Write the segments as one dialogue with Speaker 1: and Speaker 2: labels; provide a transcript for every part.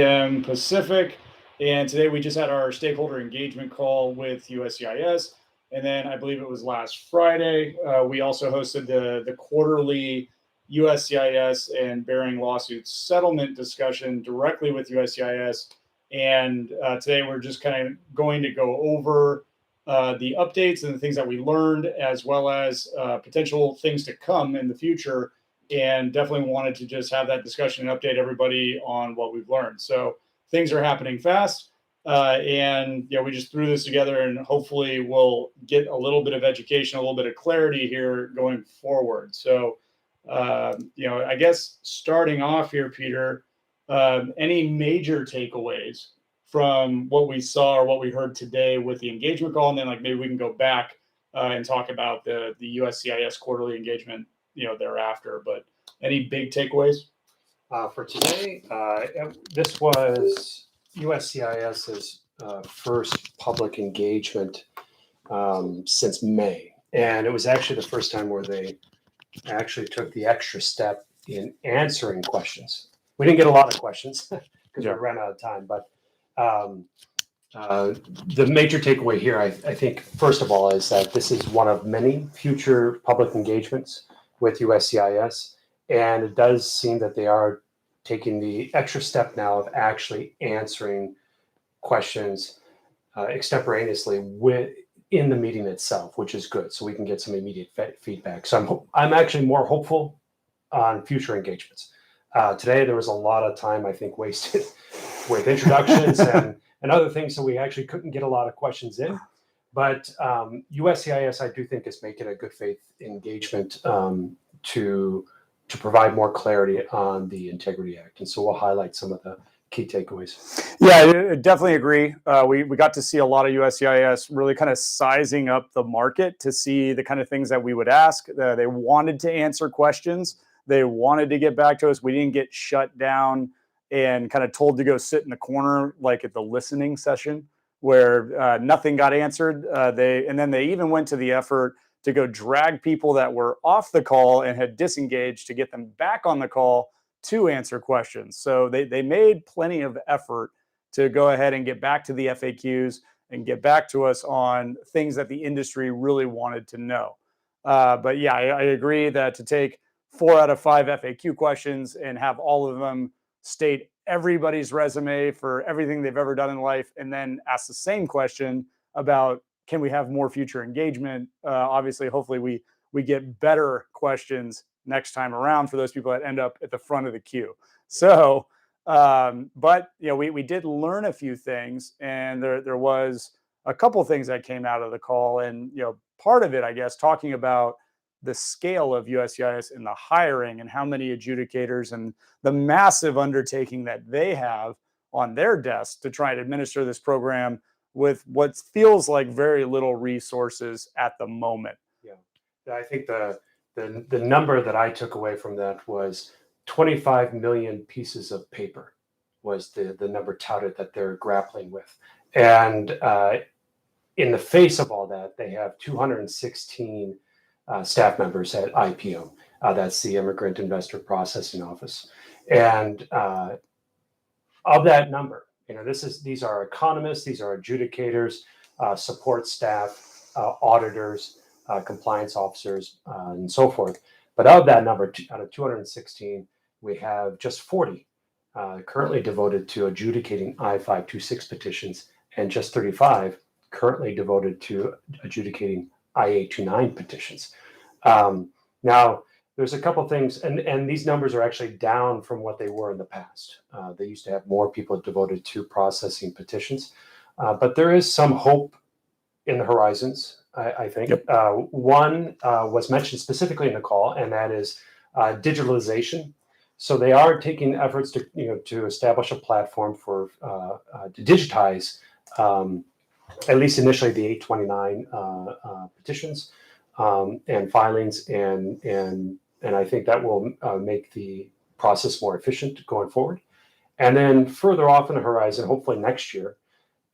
Speaker 1: p.m. Pacific. And today we just had our stakeholder engagement call with USCIS. And then I believe it was last Friday, we also hosted the quarterly USCIS and Behring lawsuit settlement discussion directly with USCIS. And today we're just kind of going to go over the updates and the things that we learned, as well as potential things to come in the future. And definitely wanted to just have that discussion and update everybody on what we've learned. So things are happening fast. And yeah, we just threw this together, and hopefully we'll get a little bit of education, a little bit of clarity here going forward. So, I guess starting off here, Peter, any major takeaways from what we saw or what we heard today with the engagement call? And then maybe we can go back and talk about the USCIS quarterly engagement, thereafter. But any big takeaways?
Speaker 2: For today, this was USCIS's first public engagement since May. And it was actually the first time where they actually took the extra step in answering questions. We didn't get a lot of questions because we ran out of time. But the major takeaway here, I think, first of all, is that this is one of many future public engagements with USCIS. And it does seem that they are taking the extra step now of actually answering questions extemporaneously in the meeting itself, which is good. So we can get some immediate feedback. So I'm actually more hopeful on future engagements. Today, there was a lot of time, I think, wasted with introductions and other things. So we actually couldn't get a lot of questions in. But USCIS, I do think, is making a good faith engagement to provide more clarity on the Integrity Act. And so we'll highlight some of the key takeaways.
Speaker 1: Yeah, I definitely agree. We got to see a lot of USCIS really kind of sizing up the market to see the kind of things that we would ask. They wanted to answer questions. They wanted to get back to us. We didn't get shut down and kind of told to go sit in the corner like at the listening session where nothing got answered. And then they even went to the effort to go drag people that were off the call and had disengaged to get them back on the call to answer questions. So they made plenty of effort to go ahead and get back to the FAQs and get back to us on things that the industry really wanted to know. But yeah, I agree that to take 4 out of 5 FAQ questions and have all of them state everybody's resume for everything they've ever done in life, and then ask the same question about, can we have more future engagement? Obviously, hopefully we get better questions next time around for those people that end up at the front of the queue. So, but we did learn a few things, and there was a couple things that came out of the call, and part of it, I guess, talking about the scale of USCIS and the hiring and how many adjudicators and the massive undertaking that they have on their desk to try and administer this program with what feels like very little resources at the moment.
Speaker 2: Yeah, I think the number that I took away from that was 25 million pieces of paper was the number touted that they're grappling with. And in the face of all that, they have 216 staff members at IPO. That's the Immigrant Investor Processing Office. And of that number, these are economists, these are adjudicators, support staff, auditors, compliance officers, and so forth. But of that number, out of 216, we have just 40 currently devoted to adjudicating I-526 petitions, and just 35 currently devoted to adjudicating I-829 petitions. Now, there's a couple things, and these numbers are actually down from what they were in the past. They used to have more people devoted to processing petitions, but there is some hope in the horizons, I think.
Speaker 1: Yep.
Speaker 2: One was mentioned specifically in the call, and that is digitalization. So they are taking efforts to establish a platform for to digitize at least initially the 829 petitions and filings, and I think that will make the process more efficient going forward. And then further off in the horizon, hopefully next year,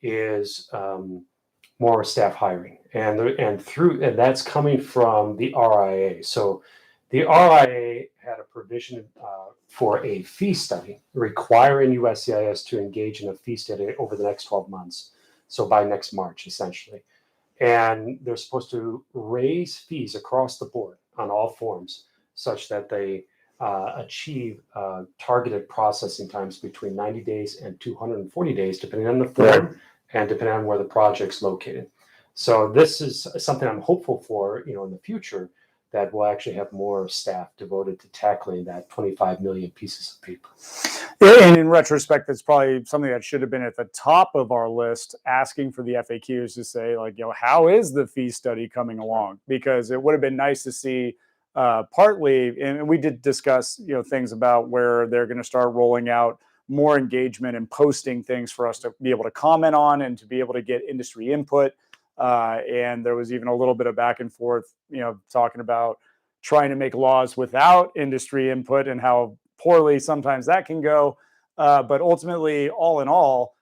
Speaker 2: is more staff hiring, and that's coming from the RIA. So The RIA had a provision for a fee study requiring USCIS to engage in a fee study over the next 12 months. So by next March, essentially. And they're supposed to raise fees across the board on all forms such that they achieve targeted processing times between 90 days and 240 days, depending on the form and depending on where the project's located. So this is something I'm hopeful for, in the future, that we'll actually have more staff devoted to tackling that 25 million pieces of paper.
Speaker 1: And in retrospect, that's probably something that should have been at the top of our list, asking for the FAQs to say, like, how is the fee study coming along? Because it would have been nice to see partly, and we did discuss, things about where they're going to start rolling out more engagement and posting things for us to be able to comment on and to be able to get industry input. And there was even a little bit of back and forth, talking about trying to make laws without industry input and how poorly sometimes that can go. But ultimately, all in all,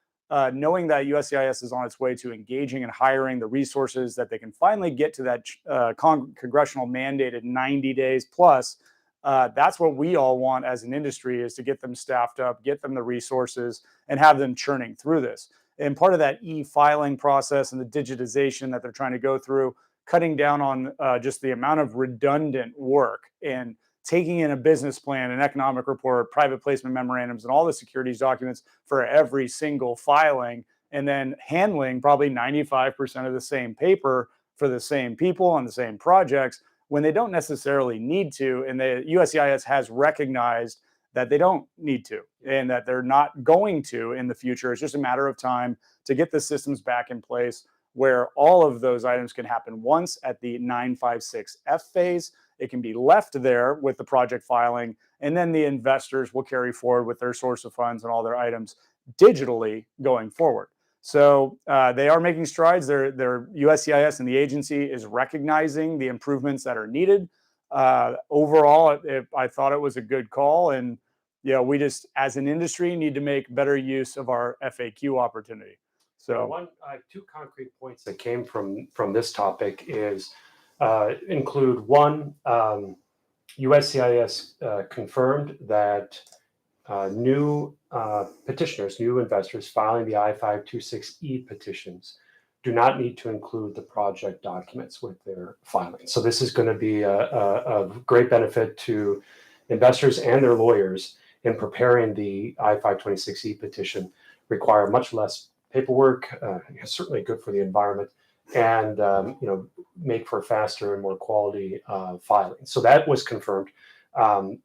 Speaker 1: knowing that USCIS is on its way to engaging and hiring the resources that they can finally get to that congressional mandated 90 days plus, that's what we all want as an industry, is to get them staffed up, get them the resources, and have them churning through this. And part of that e-filing process and the digitization that they're trying to go through, cutting down on just the amount of redundant work and taking in a business plan, an economic report, private placement memorandums, and all the securities documents for every single filing, and then handling probably 95% of the same paper for the same people on the same projects when they don't necessarily need to. And the USCIS has recognized that they don't need to, and that they're not going to in the future. It's just a matter of time to get the systems back in place where all of those items can happen once at the 956F phase. It can be left there with the project filing, and then the investors will carry forward with their source of funds and all their items digitally going forward. So they are making strides. Their USCIS and the agency is recognizing the improvements that are needed. Overall, I thought it was a good call, and we just, as an industry, need to make better use of our FAQ opportunity. So
Speaker 2: two concrete points that came from this topic include one, USCIS confirmed that new petitioners, new investors filing the I-526E petitions do not need to include the project documents with their filing. So this is going to be a great benefit to investors and their lawyers in preparing the I-526E petition. Require much less paperwork, certainly good for the environment, and make for faster and more quality filing. So that was confirmed.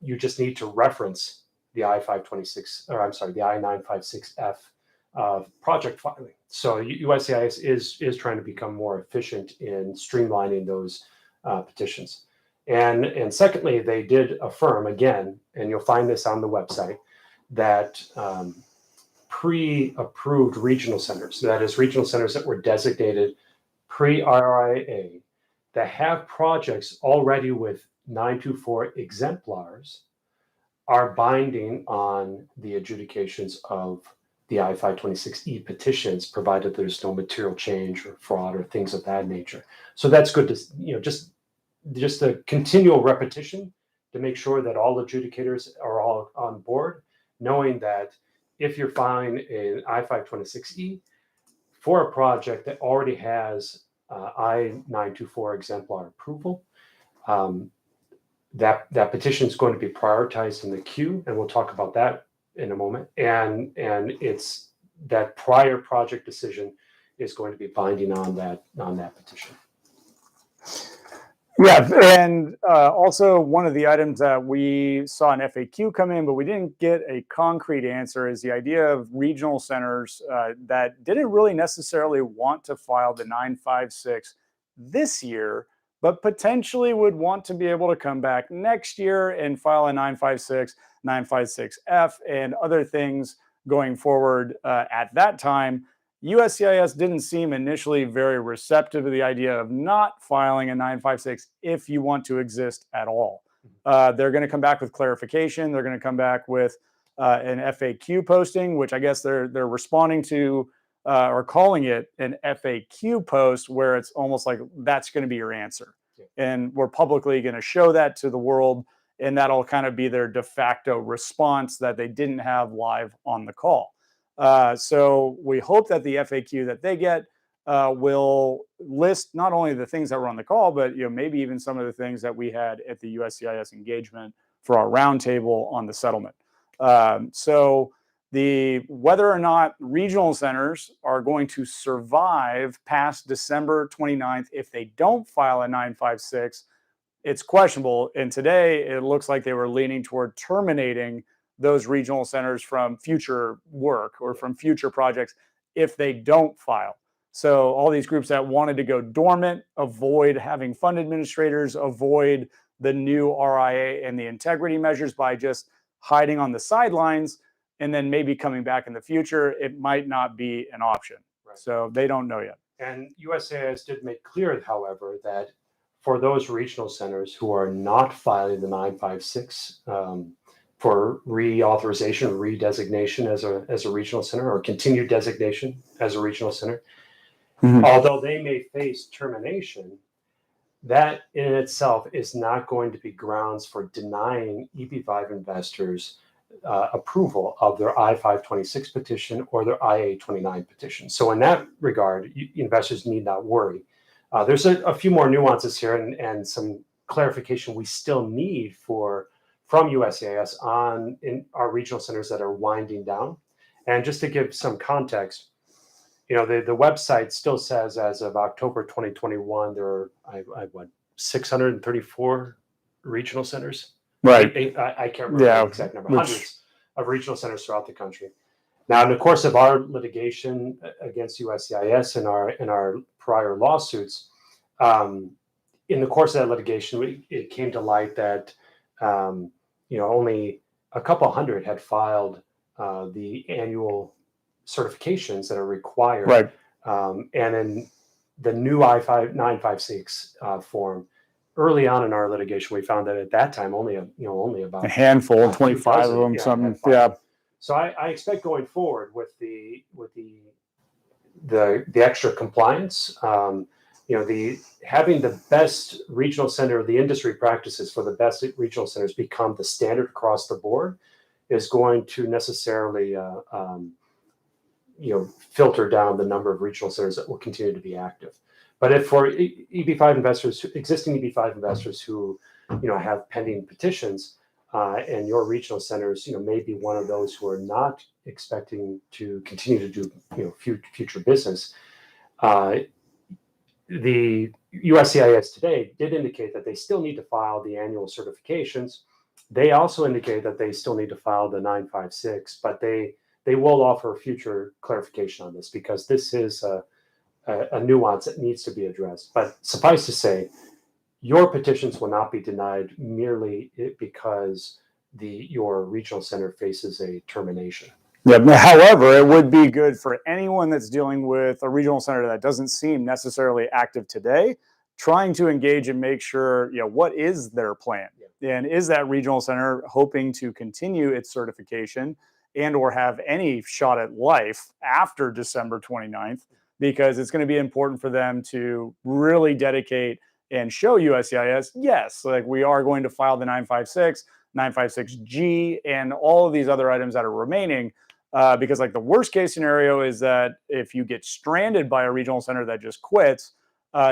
Speaker 2: You just need to reference the I-526, or I'm sorry, the I-956F project filing. So USCIS is trying to become more efficient in streamlining those petitions. And secondly, they did affirm again, and you'll find this on the website, that pre-approved regional centers, that is regional centers that were designated pre-RIA, that have projects already with 924 exemplars, are binding on the adjudications of the I-526E petitions, provided there's no material change or fraud or things of that nature. So that's good to, just a continual repetition to make sure that all adjudicators are all on board, knowing that if you're filing an I-526E for a project that already has I-924 exemplar approval, that petition is going to be prioritized in the queue, and we'll talk about that in a moment. And it's that prior project decision is going to be binding on that petition.
Speaker 1: Yeah, and also one of the items that we saw an FAQ come in, but we didn't get a concrete answer, is the idea of regional centers that didn't really necessarily want to file the 956 this year, but potentially would want to be able to come back next year and file a 956, 956F, and other things going forward at that time. USCIS didn't seem initially very receptive to the idea of not filing a 956 if you want to exist at all. They're going to come back with clarification. They're going to come back with an FAQ posting, which I guess they're responding to or calling it an FAQ post, where it's almost like that's going to be your answer. And we're publicly going to show that to the world. And that'll kind of be their de facto response that they didn't have live on the call. So we hope that the FAQ that they get will list not only the things that were on the call, but maybe even some of the things that we had at the USCIS engagement for our roundtable on the settlement. So whether or not regional centers are going to survive past December 29th if they don't file a 956, it's questionable. And today it looks like they were leaning toward terminating those regional centers from future work or from future projects if they don't file. So all these groups that wanted to go dormant, avoid having fund administrators, avoid the new RIA and the integrity measures by just hiding on the sidelines and then maybe coming back in the future, it might not be an option. Right. So they don't know yet.
Speaker 2: And USCIS did make clear, however, that for those regional centers who are not filing the 956 for reauthorization, redesignation as a regional center or continued designation as a regional center, although they may face termination, that in itself is not going to be grounds for denying EB-5 investors approval of their I-526 petition or their IA-29 petition. So in that regard, investors need not worry. There's a few more nuances here and some clarification we still need from USCIS in our regional centers that are winding down. And just to give some context, the website still says as of October 2021, there are 634 regional centers.
Speaker 1: Right.
Speaker 2: I can't remember the exact number. Hundreds of regional centers throughout the country. Now, in the course of our litigation against USCIS and our prior lawsuits, in the course of that litigation, it came to light that only a couple hundred had filed the annual certifications that are required.
Speaker 1: Right.
Speaker 2: And in the new I-956 form, early on in our litigation, we found that at that time only about
Speaker 1: a handful, 25 of them, something. Yeah.
Speaker 2: So I expect going forward with the extra compliance, having the best regional center, the industry practices for the best regional centers become the standard across the board is going to necessarily filter down the number of regional centers that will continue to be active. But if for EB-5 investors, existing EB-5 investors who have pending petitions, and your regional centers, may be one of those who are not expecting to continue to do, future business. The USCIS today did indicate that they still need to file the annual certifications. They also indicate that they still need to file the 956, but they will offer future clarification on this because this is a nuance that needs to be addressed. But suffice to say, your petitions will not be denied merely because your regional center faces a termination.
Speaker 1: Yeah. However, it would be good for anyone that's dealing with a regional center that doesn't seem necessarily active today, trying to engage and make sure, what is their plan? Yeah. And is that regional center hoping to continue its certification and or have any shot at life after December 29th? Because it's going to be important for them to really dedicate and show USCIS, yes, like we are going to file the 956, 956G, and all of these other items that are remaining. Because like the worst case scenario is that if you get stranded by a regional center that just quits,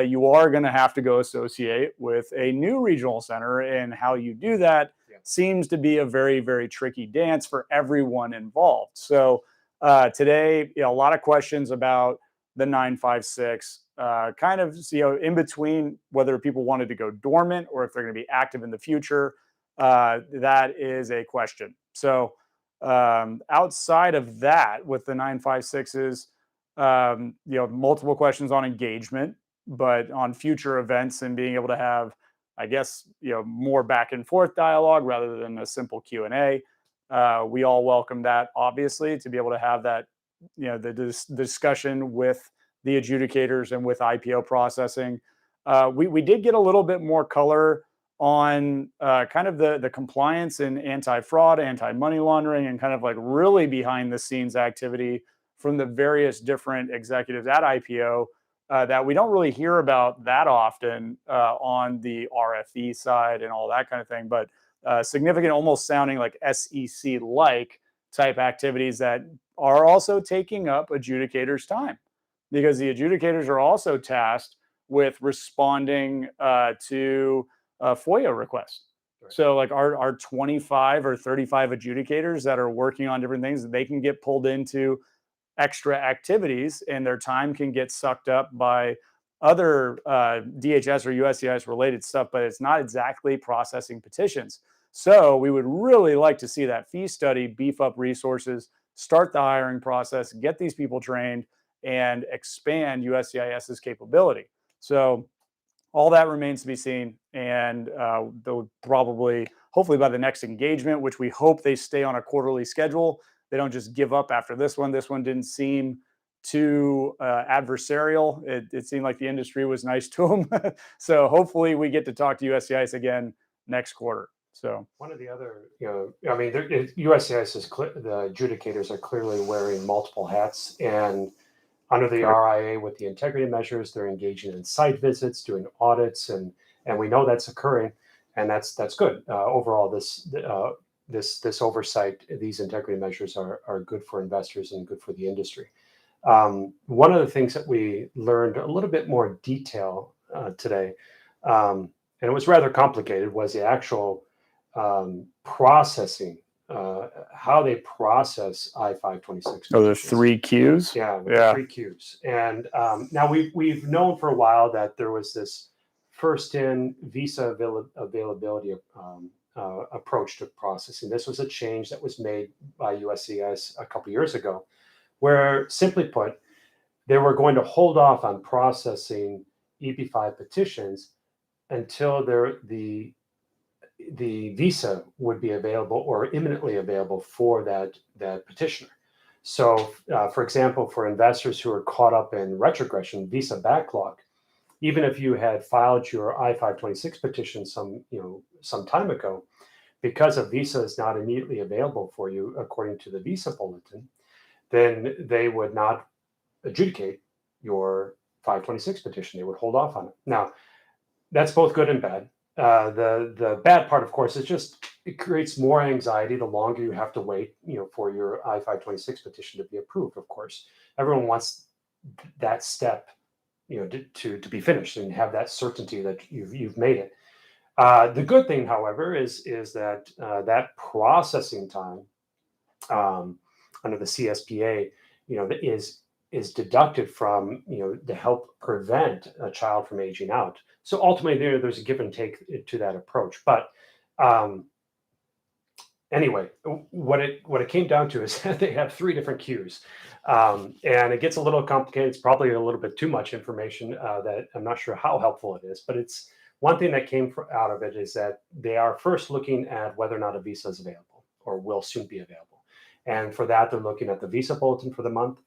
Speaker 1: you are going to have to go associate with a new regional center. And how you do that seems to be a very, very tricky dance for everyone involved. So today, a lot of questions about the 956, kind of, in between whether people wanted to go dormant or if they're going to be active in the future. That is a question. So outside of that, with the 956s, multiple questions on engagement, but on future events and being able to have, I guess, more back and forth dialogue rather than a simple Q&A. We all welcome that, obviously, to be able to have that, the discussion with the adjudicators and with IPO processing. We did get a little bit more color on kind of the compliance and anti-fraud, anti-money laundering, and kind of like really behind the scenes activity from the various different executives at IPO that we don't really hear about that often on the RFE side and all that kind of thing, but significant, almost sounding like SEC-like type activities that are also taking up adjudicators' time, because the adjudicators are also tasked with responding to FOIA requests.
Speaker 2: Right.
Speaker 1: So like our 25 or 35 adjudicators that are working on different things, they can get pulled into extra activities and their time can get sucked up by other DHS or USCIS related stuff, but it's not exactly processing petitions. So we would really like to see that fee study beef up resources, start the hiring process, get these people trained, and expand USCIS's capability. So all that remains to be seen. And they'll probably, hopefully by the next engagement, which we hope they stay on a quarterly schedule, they don't just give up after this one. This one didn't seem too adversarial. It seemed like the industry was nice to them. So hopefully we get to talk to USCIS again next quarter. So
Speaker 2: one of the other, I mean, USCIS is the adjudicators are clearly wearing multiple hats, and under the RIA with the integrity measures, they're engaging in site visits, doing audits, and we know that's occurring, and that's good. Overall, this oversight, these integrity measures are good for investors and good for the industry. One of the things that we learned a little bit more detail today, and it was rather complicated, was the actual processing, how they process I-526.
Speaker 1: Oh, the 3 Qs?
Speaker 2: Yeah,
Speaker 1: Yeah.
Speaker 2: 3 Qs. And now we've known for a while that there was this first in visa availability approach to processing. This was a change that was made by USCIS a couple years ago, where simply put, they were going to hold off on processing EB-5 petitions until the visa would be available or imminently available for that petitioner. So, for example, for investors who are caught up in retrogression visa backlog, even if you had filed your I-526 petition some time ago, because a visa is not immediately available for you according to the visa bulletin, then they would not adjudicate your 526 petition. They would hold off on it. Now, that's both good and bad. The bad part, of course, is just it creates more anxiety the longer you have to wait, for your I-526 petition to be approved. Of course, everyone wants that step, to be finished and have that certainty that you've made it. The good thing, however, is that that processing time under the CSPA, is deducted from, to help prevent a child from aging out. So ultimately, there's a give and take to that approach. But anyway, what it came down to is that they have 3 different Qs, and it gets a little complicated. It's probably a little bit too much information that I'm not sure how helpful it is. But it's one thing that came out of it is that they are first looking at whether or not a visa is available or will soon be available, and for that they're looking at the visa bulletin for the month.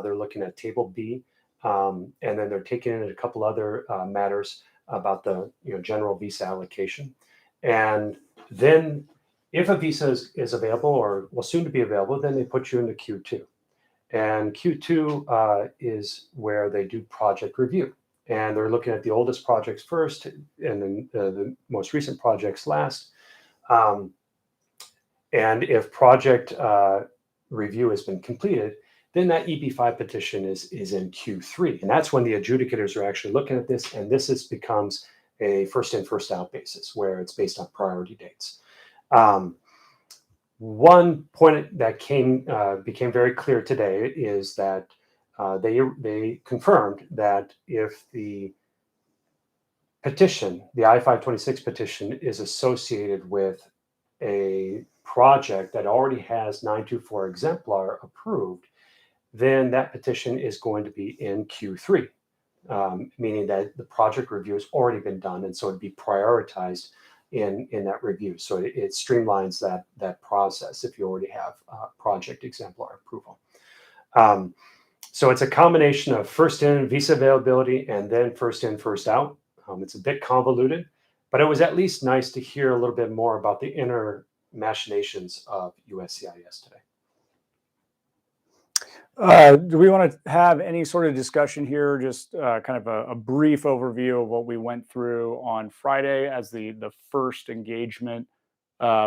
Speaker 2: They're looking at Table B, and then they're taking in a couple other matters about the general visa allocation. And then if a visa is available or will soon to be available, then they put you into Q2. And Q2 is where they do project review. And they're looking at the oldest projects first and then the most recent projects last. And if project review has been completed, then that EB-5 petition is in Q3. And that's when the adjudicators are actually looking at this. And this becomes a first in, first out basis where it's based on priority dates. One point that became very clear today is that they confirmed that if the petition, the I-526 petition, is associated with a project that already has 924 exemplar approved, then that petition is going to be in Q3, meaning that the project review has already been done, and so it'd be prioritized in that review. So it streamlines that process if you already have project exemplar approval. So it's a combination of first in visa availability and then first in, first out. It's a bit convoluted, but it was at least nice to hear a little bit more about the inner machinations of USCIS today.
Speaker 1: Do we want to have any sort of discussion here? Just kind of a brief overview of what we went through on Friday as the first engagement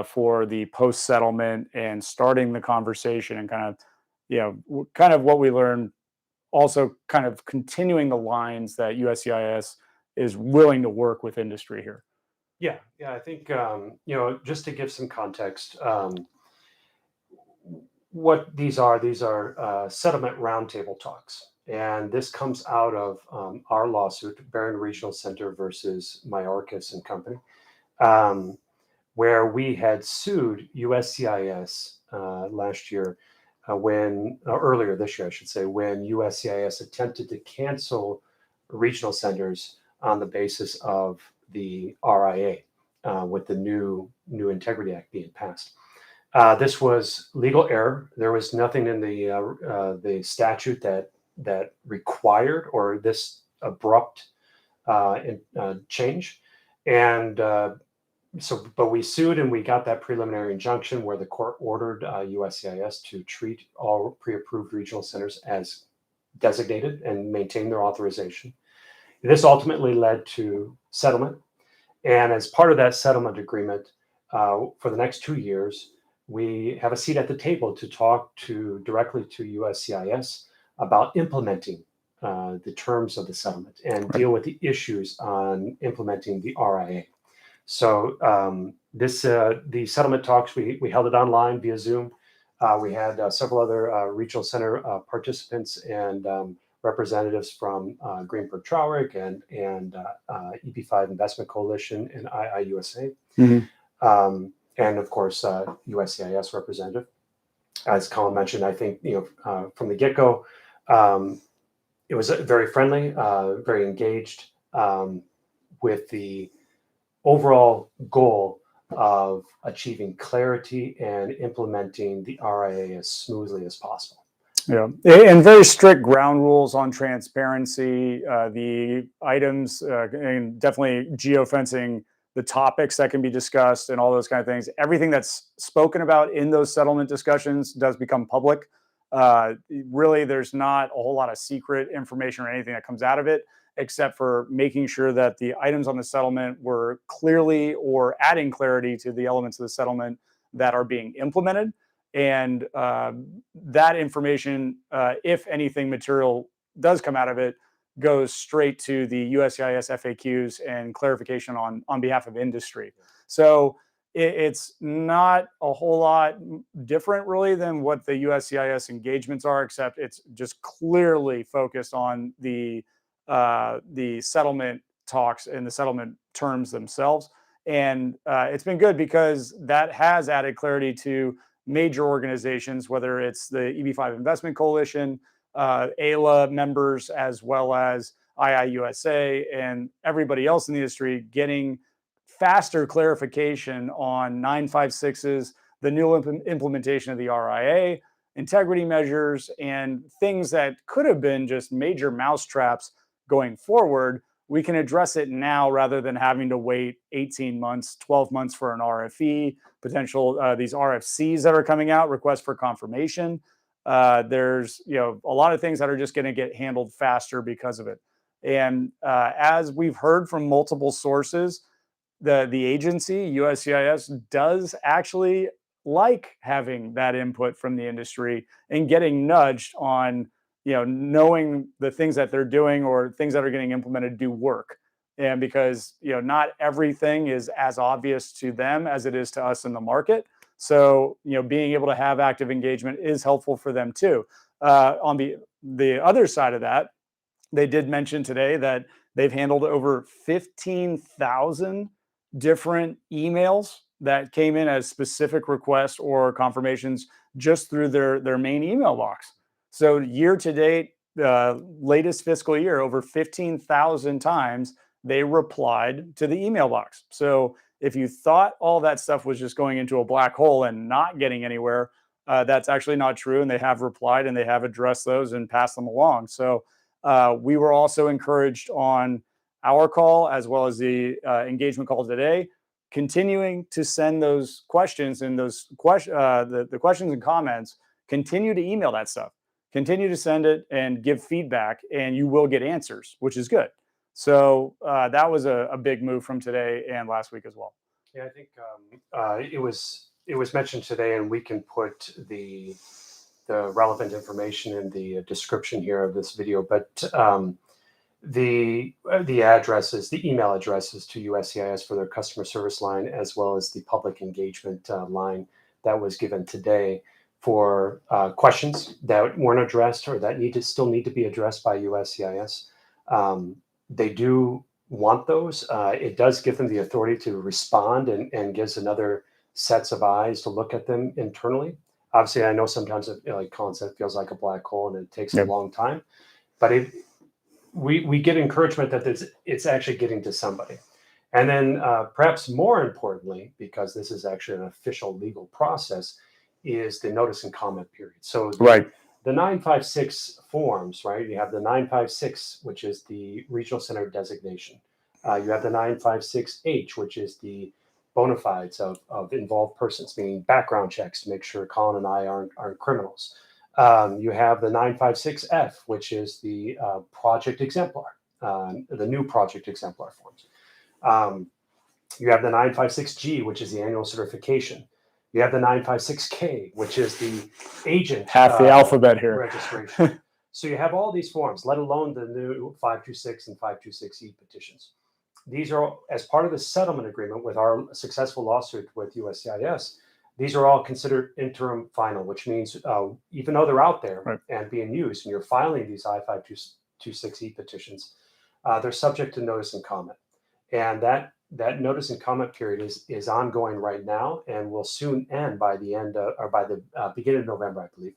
Speaker 1: for the post settlement and starting the conversation and kind of kind of what we learned. Also, kind of continuing the lines that USCIS is willing to work with industry here.
Speaker 2: Yeah, I think just to give some context, what these are settlement roundtable talks, and this comes out of our lawsuit, Behring Regional Center versus Mayorkas and Company, where we had sued USCIS last year, earlier this year, I should say, when USCIS attempted to cancel regional centers on the basis of the RIA, with the new Integrity Act being passed. This was legal error. There was nothing in the statute that required or this abrupt change, and but we sued and we got that preliminary injunction where the court ordered USCIS to treat all pre-approved regional centers as designated and maintain their authorization. This ultimately led to settlement, and as part of that settlement agreement, for the next 2 years, we have a seat at the table to talk directly to USCIS about implementing the terms of the settlement and deal with the issues on implementing the RIA. So the settlement talks, we held it online via Zoom. We had several other regional center participants and representatives from Greenberg Traurig and EB-5 Investment Coalition and IIUSA.
Speaker 1: Mm-hmm.
Speaker 2: And of course, USCIS representative. As Colin mentioned, I think from the get-go, it was very friendly, very engaged, with the overall goal of achieving clarity and implementing the RIA as smoothly as possible.
Speaker 1: Yeah, and very strict ground rules on transparency. The items and definitely geofencing the topics that can be discussed and all those kind of things. Everything that's spoken about in those settlement discussions does become public. Really, there's not a whole lot of secret information or anything that comes out of it, except for making sure that the items on the settlement were clearly or adding clarity to the elements of the settlement that are being implemented. And that information, if anything material does come out of it, goes straight to the USCIS FAQs and clarification on behalf of industry. So it's not a whole lot different really than what the USCIS engagements are, except it's just clearly focused on the settlement talks and the settlement terms themselves. And it's been good because that has added clarity to major organizations, whether it's the EB-5 Investment Coalition, ALA members, as well as IIUSA and everybody else in the industry, getting faster clarification on 956s, the new implementation of the RIA, integrity measures, and things that could have been just major mousetraps going forward. We can address it now rather than having to wait 18 months, 12 months for an RFE, potential these RFCs that are coming out, requests for confirmation. There's a lot of things that are just going to get handled faster because of it. And as we've heard from multiple sources, the agency, USCIS, does actually like having that input from the industry and getting nudged on knowing the things that they're doing or things that are getting implemented do work. And because not everything is as obvious to them as it is to us in the market. So being able to have active engagement is helpful for them too. On the other side of that, they did mention today that they've handled over 15,000 different emails that came in as specific requests or confirmations just through their main email box. So year to date, latest fiscal year, over 15,000 times they replied to the email box. So if you thought all that stuff was just going into a black hole and not getting anywhere, that's actually not true. And they have replied and they have addressed those and passed them along. So we were also encouraged on our call as well as the engagement call today, continuing to send those questions and those the questions and comments. Continue to email that stuff. continue to send it and give feedback, and you will get answers, which is good. So that was a big move from today and last week as well.
Speaker 2: Yeah, I think it was mentioned today, and we can put the relevant information in the description here of this video. But the addresses, the email addresses to USCIS for their customer service line, as well as the public engagement line that was given today for questions that weren't addressed or that still need to be addressed by USCIS. They do want those. It does give them the authority to respond and gives another sets of eyes to look at them internally. Obviously, I know sometimes, like Colin said, it feels like a black hole and it takes a long time, but we get encouragement that it's actually getting to somebody. And then perhaps more importantly, because this is actually an official legal process, is the notice and comment period. So the 956 forms, right? You have the 956, which is the regional center designation. You have the 956H, which is the bona fides of involved persons, meaning background checks to make sure Colin and I aren't criminals. You have the 956F, which is the project exemplar, the new project exemplar forms. You have the 956G, which is the annual certification. You have the 956K, which is the agent
Speaker 1: half the alphabet here
Speaker 2: registration. So you have all these forms, let alone the new 526 and 526E petitions. These are, as part of the settlement agreement with our successful lawsuit with USCIS, these are all considered interim final, which means even though they're out there and being used, and you're filing these I-526E petitions, they're subject to notice and comment. And that notice and comment period is ongoing right now and will soon end by the end or by the beginning of November, I believe.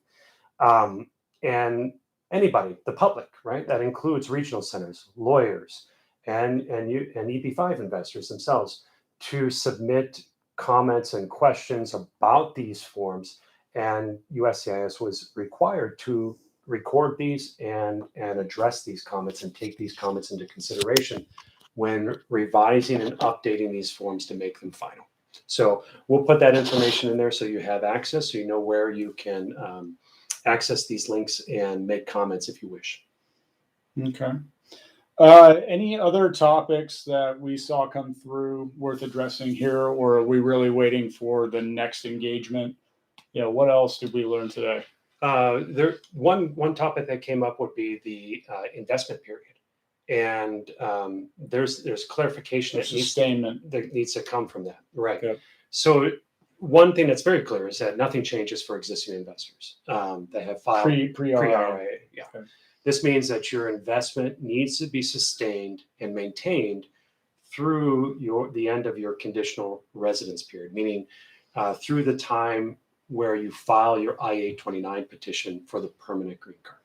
Speaker 2: And anybody, the public, right? That includes regional centers, lawyers, and EB-5 investors themselves to submit comments and questions about these forms. And USCIS was required to record these and address these comments and take these comments into consideration when revising and updating these forms to make them final. So we'll put that information in there so you have access, so you know where you can access these links and make comments if you wish.
Speaker 3: Okay. Any other topics that we saw come through worth addressing here, or are we really waiting for the next engagement? Yeah, what else did we learn today?
Speaker 2: One topic that came up would be the investment period. And there's clarification that needs to come from that, right? Yep. So one thing that's very clear is that nothing changes for existing investors that have filed pre-RIA. Yeah. Okay. This means that your investment needs to be sustained and maintained through the end of your conditional residence period, meaning through the time where you file your I-829 petition for the permanent green card.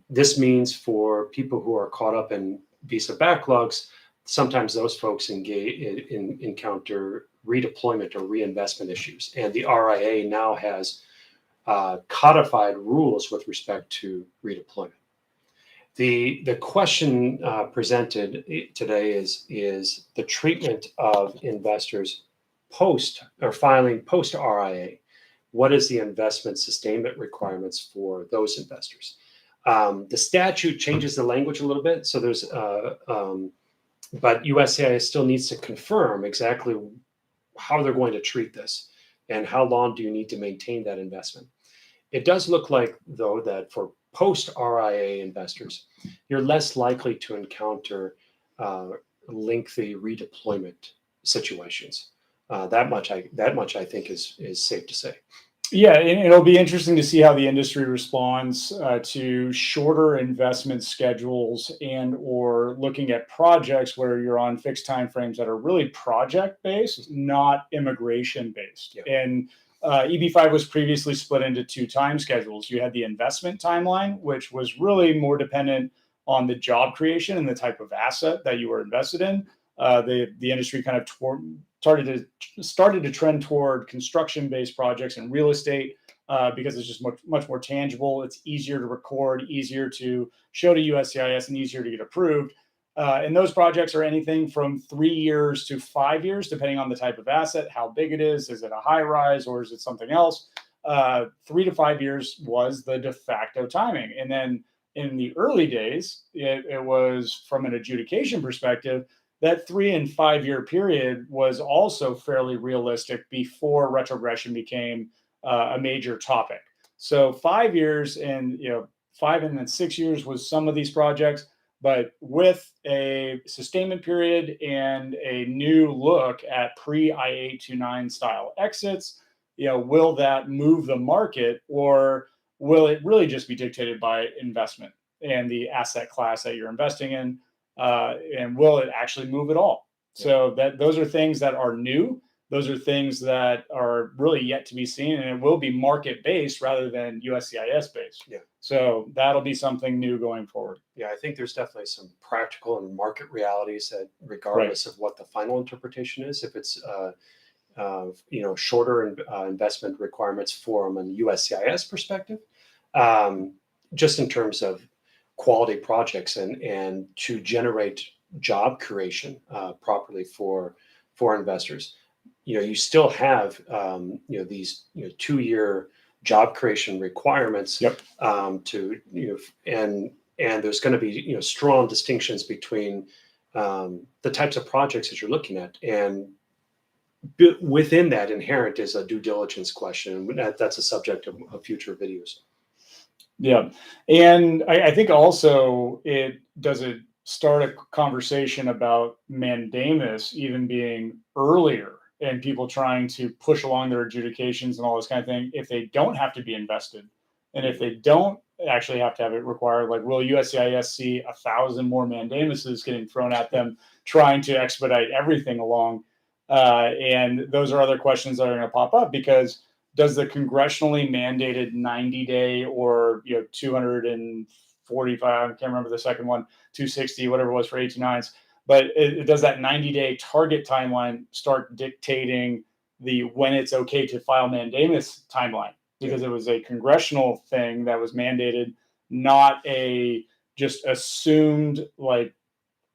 Speaker 2: This means for people who are caught up in visa backlogs, sometimes those folks encounter redeployment or reinvestment issues. And the RIA now has codified rules with respect to redeployment. The question presented today is the treatment of investors filing post RIA. What is the investment sustainment requirements for those investors? The statute changes the language a little bit, so there's but USCIS still needs to confirm exactly how they're going to treat this and how long do you need to maintain that investment. It does look like, though, that for post-RIA investors, you're less likely to encounter lengthy redeployment situations. That much I think is safe to say.
Speaker 3: Yeah, and it'll be interesting to see how the industry responds to shorter investment schedules and or looking at projects where you're on fixed timeframes that are really project-based, not immigration-based. Yeah. And EB-5 was previously split into two time schedules. You had the investment timeline, which was really more dependent on the job creation and the type of asset that you were invested in. The industry kind of started to trend toward construction-based projects and real estate because it's just much more tangible. It's easier to record, easier to show to USCIS, and easier to get approved. And those projects are anything from 3 years to 5 years, depending on the type of asset, how big it is. Is it a high rise or is it something else? 3 to 5 years was the de facto timing. And then in the early days, it was from an adjudication perspective, that 3 and 5 year period was also fairly realistic before retrogression became a major topic. So 5 years and 5 and then 6 years was some of these projects, but with a sustainment period and a new look at pre-IA 29 style exits, will that move the market, or will it really just be dictated by investment and the asset class that you're investing in? And will it actually move at all? So those are things that are new. Those are things that are really yet to be seen, and it will be market based rather than USCIS based.
Speaker 2: Yeah.
Speaker 3: So that'll be something new going forward.
Speaker 2: Yeah, I think there's definitely some practical and market realities that, regardless of what the final interpretation is, if it's shorter investment requirements from an USCIS perspective, just in terms of quality projects and to generate job creation properly for investors. You still have these 2-year job creation requirements.
Speaker 3: Yep.
Speaker 2: And there's going to be strong distinctions between the types of projects that you're looking at, and within that inherent is a due diligence question. That's a subject of future videos.
Speaker 3: Yeah. And I think also it start a conversation about mandamus even being earlier, and people trying to push along their adjudications and all this kind of thing if they don't have to be invested. And if they don't actually have to have it required, like, will USCIS see 1,000 more mandamuses getting thrown at them trying to expedite everything along? And those are other questions that are going to pop up, because does the congressionally mandated 90-day or 245, I can't remember the second one, 260, whatever it was for 89s, but does that 90-day target timeline start dictating when it's okay to file mandamus timeline? Because it was a congressional thing that was mandated, not a just assumed like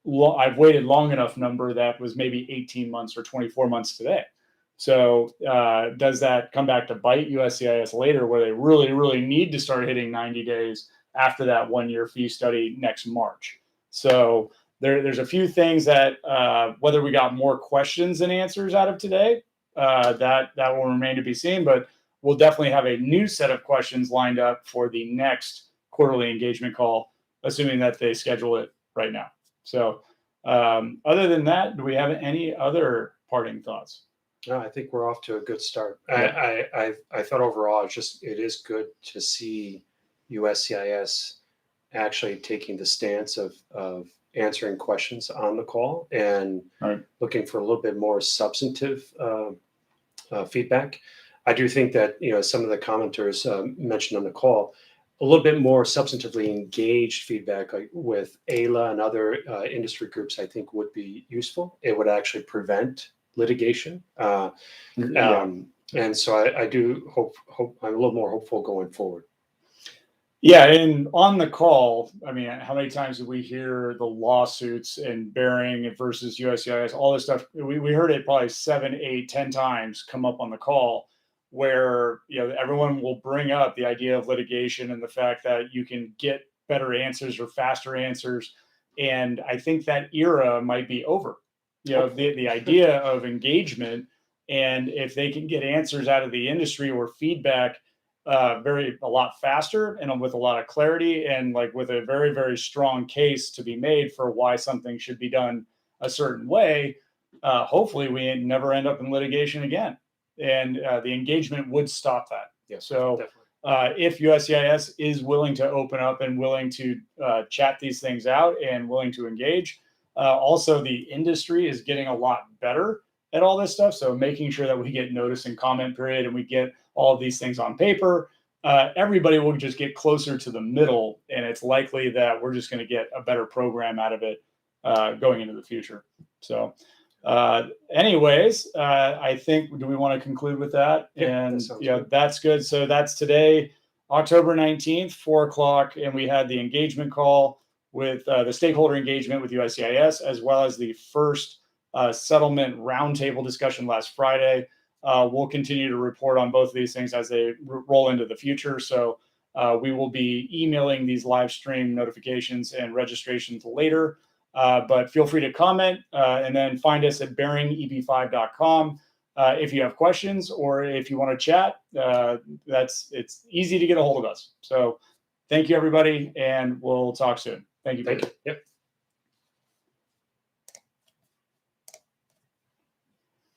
Speaker 3: I've waited long enough number that was maybe 18 months or 24 months today. So does that come back to bite USCIS later, where they really, really need to start hitting 90 days after that 1-year fee study next March? So there's a few things that whether we got more questions than answers out of today, that will remain to be seen. But we'll definitely have a new set of questions lined up for the next quarterly engagement call, assuming that they schedule it right now. So other than that, do we have any other parting thoughts?
Speaker 2: No, I think we're off to a good start.
Speaker 3: Yeah.
Speaker 2: I thought overall it is good to see USCIS actually taking the stance of answering questions on the call and looking for a little bit more substantive feedback. I do think that some of the commenters mentioned on the call, a little bit more substantively engaged feedback, like with AILA and other industry groups, I think would be useful. It would actually prevent litigation. And so I do hope I'm a little more hopeful going forward.
Speaker 3: Yeah, and on the call, I mean, how many times did we hear the lawsuits and Behring versus USCIS, all this stuff? We heard it probably 7, 8, 10 times come up on the call, where everyone will bring up the idea of litigation and the fact that you can get better answers or faster answers. And I think that era might be over. The idea of engagement, and if they can get answers out of the industry or feedback a lot faster and with a lot of clarity, and like with a very, very strong case to be made for why something should be done a certain way, hopefully we never end up in litigation again. And the engagement would stop that.
Speaker 2: Yeah,
Speaker 3: so if USCIS is willing to open up and willing to chat these things out and willing to engage, also the industry is getting a lot better at all this stuff. So making sure that we get notice and comment period and we get all of these things on paper, everybody will just get closer to the middle, and it's likely that we're just going to get a better program out of it going into the future. So anyways, I think, do we want to conclude with that?
Speaker 2: Yeah,
Speaker 3: and
Speaker 2: that
Speaker 3: that's good. So that's today, October 19th, 4:00. And we had the engagement call with the stakeholder engagement with USCIS, as well as the first settlement roundtable discussion last Friday. we'll continue to report on both of these things as they roll into the future. So we will be emailing these live stream notifications and registrations later. But feel free to comment and then find us at BehringEB5.com if you have questions or if you want to chat. It's easy to get a hold of us. So thank you, everybody, and we'll talk soon. Thank you.
Speaker 2: Thank you. Yep.